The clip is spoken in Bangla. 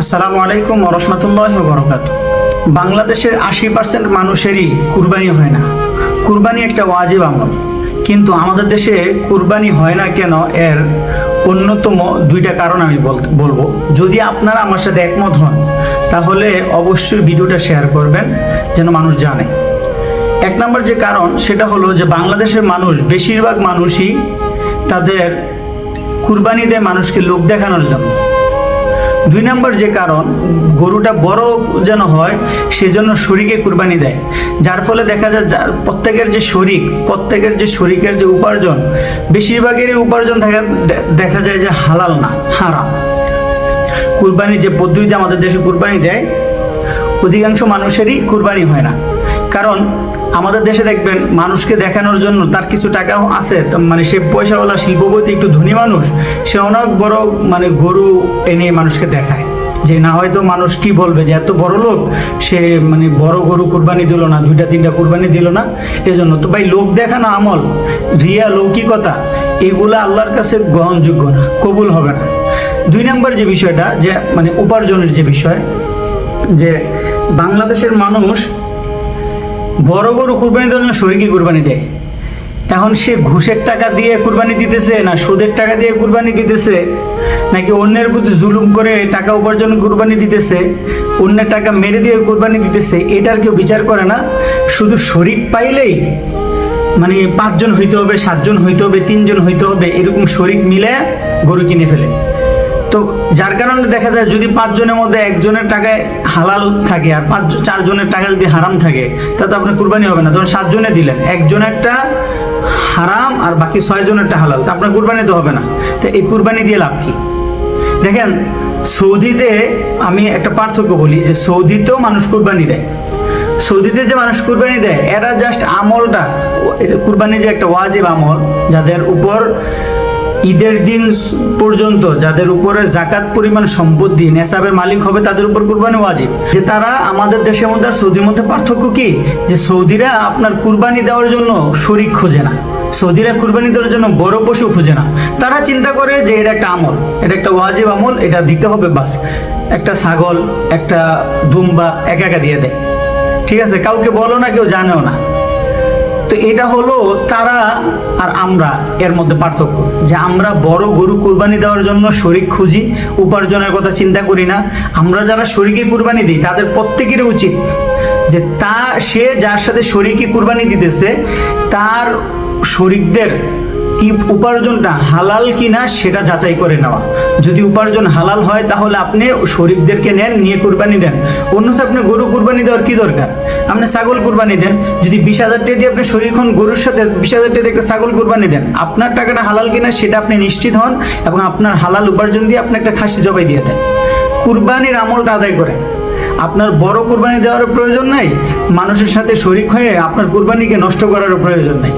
আসসালামু আলাইকুম ওয়া রাহমাতুল্লাহি ওয়া বারাকাতুহু। বাংলাদেশের 80% মানুষেরই কুরবানি হয় না। কুরবানি একটা ওয়াজিব আমল, কিন্তু আমাদের দেশে কুরবানি হয় না কেন, এর অন্যতম দুইটা কারণ আমি বলবো। যদি আপনারা আমার সাথে একমত হন তাহলে অবশ্যই ভিডিওটা শেয়ার করবেন যেন মানুষ জানে। এক নম্বর যে কারণ সেটা হলো যে বাংলাদেশের মানুষ, বেশিরভাগ মানুষই তাদের কুরবানি দেয় মানুষকে লোক দেখানোর জন্য। দুই নম্বর যে কারণ, গরুটা বড় যেন হয় সেজন্য শরীকে কুরবানি দেয়, যার ফলে দেখা যায় প্রত্যেকের যে শরীকের যে উপার্জন, বেশিরভাগেরই উপার্জন দেখা যায় যে হালাল না, হারাম। কুরবানি যে পদ্ধতিতে আমাদের দেশে কুরবানি দেয়, অধিকাংশ মানুষেরই কুরবানি হয় না। কারণ আমাদের দেশে দেখবেন মানুষকে দেখানোর জন্য তার কিছু টাকা আছে, মানে সে পয়সাওয়ালা শিল্পপতি, একটু ধনী মানুষ, সে অনেক বড় গরু এনে মানুষকে দেখায়, যে না হয়তো মানুষ কি বলবে যে এত বড় লোক, সে বড় গরু কুরবানি দিল না, 2-3টা কুরবানি দিল না। এজন্য তো ভাই, লোক দেখানো আমল, রিয়া, লৌকিকতা, এগুলো আল্লাহর কাছে গ্রহণযোগ্য না, কবুল হবে না। দুই নম্বর যে বিষয়টা, যে উপার্জনের যে বিষয়, যে বাংলাদেশের মানুষ বড় বড় কুরবানি দেওয়ার জন্য শরীকে কুরবানি দেয়। এখন সে ঘুষের টাকা দিয়ে কুরবানি দিতেছে, না সুদের টাকা দিয়ে কুরবানি দিতেছে, নাকি অন্যের প্রতি জুলুম করে টাকা উপার্জন কুরবানি দিতেছে, অন্যের টাকা মেরে দিয়ে কুরবানি দিতেছে, এটার কেউ বিচার করে না। শুধু শরীক পাইলেই 5 জন হইতে হবে, 7 জন হইতে হবে, 3 জন হইতে হবে, এরকম শরীক মিলে গরু কিনে ফেলে। তো যার কারণে দেখা যায় যদি 5 জনের মধ্যে 1 জনের টাকায় হালাল থাকে আর 4 জনের টাকা যদি হারাম থাকে, তাতে আপনার কুরবানি হবে না। ধরুন 7 জনে দিলেন, 1 জনেরটা হারাম আর বাকি 6 জনেরটা হালাল, তা আপনার কুরবানি তো হবে না। তো এই কুরবানি দিয়ে লাভ কি? দেখেন, সৌদিতে আমি একটা পার্থক্য বলি, যে সৌদিতেও মানুষ কুরবানি দেয়। সৌদিতে যে মানুষ কুরবানি দেয়, এরা জাস্ট আমলটা, কুরবানি যে একটা ওয়াজিব আমল, যাদের উপর ঈদের দিন পর্যন্ত যাদের উপরে জাকাত পরিমাণ সম্পত্তি নেসাবের মালিক হবে, তাদের উপর কুরবানি ওয়াজিব। যে তারা আমাদের দেশের মধ্যে আর সৌদির মধ্যে পার্থক্য কি, যে সৌদিরা আপনার কুরবানি দেওয়ার জন্য শরীক খোঁজে না, সৌদিরা কুরবানি দেওয়ার জন্য বড় পশু খুঁজে না। তারা চিন্তা করে যে এটা একটা আমল, এটা একটা ওয়াজিব আমল, এটা দিতে হবে, বাস একটা ছাগল, একটা দুম্বা একা দিয়ে দেয়, ঠিক আছে, কাউকে বলো না, কেউ জানেও না। তো এটা হলো তারা আর আমরা, এর মধ্যে পার্থক্য, যে আমরা বড় গরু কুরবানি দেওয়ার জন্য শরীক খুঁজি, উপার্জনের কথা চিন্তা করি না। আমরা যারা শরীকে কুরবানি দিই, তাদের প্রত্যেকেরই উচিত যে সে যার সাথে শরীকে কুরবানি দিতেছে, তার শরীকদের উপার্জনটা হালাল কিনা সেটা যাচাই করে নেওয়া। যদি উপার্জন হালাল হয় তাহলে আপনি শরীকদেরকে নেন, নিয়ে কুরবানি দেন। অন্যথা আপনি গরু কুরবানি দেওয়ার কি দরকার? আপনি ছাগল কুরবানি দেন। যদি 20,000 টাকা দিয়ে আপনি শরীক হন, গরুর সাথে 20,000 টাকা দিয়ে একটা ছাগল কুরবানি দেন। আপনার টাকাটা হালাল কিনা সেটা আপনি নিশ্চিত হন, এবং আপনার হালাল উপার্জন দিয়ে আপনি একটা খাসি জবাই দিয়ে দেন। কুরবানির আমলটা আদায় করেন। আপনার বড় কুরবানি দেওয়ার প্রয়োজন নাই, মানুষের সাথে শরীক হয়ে আপনার কুরবানিকে নষ্ট করারও প্রয়োজন নাই।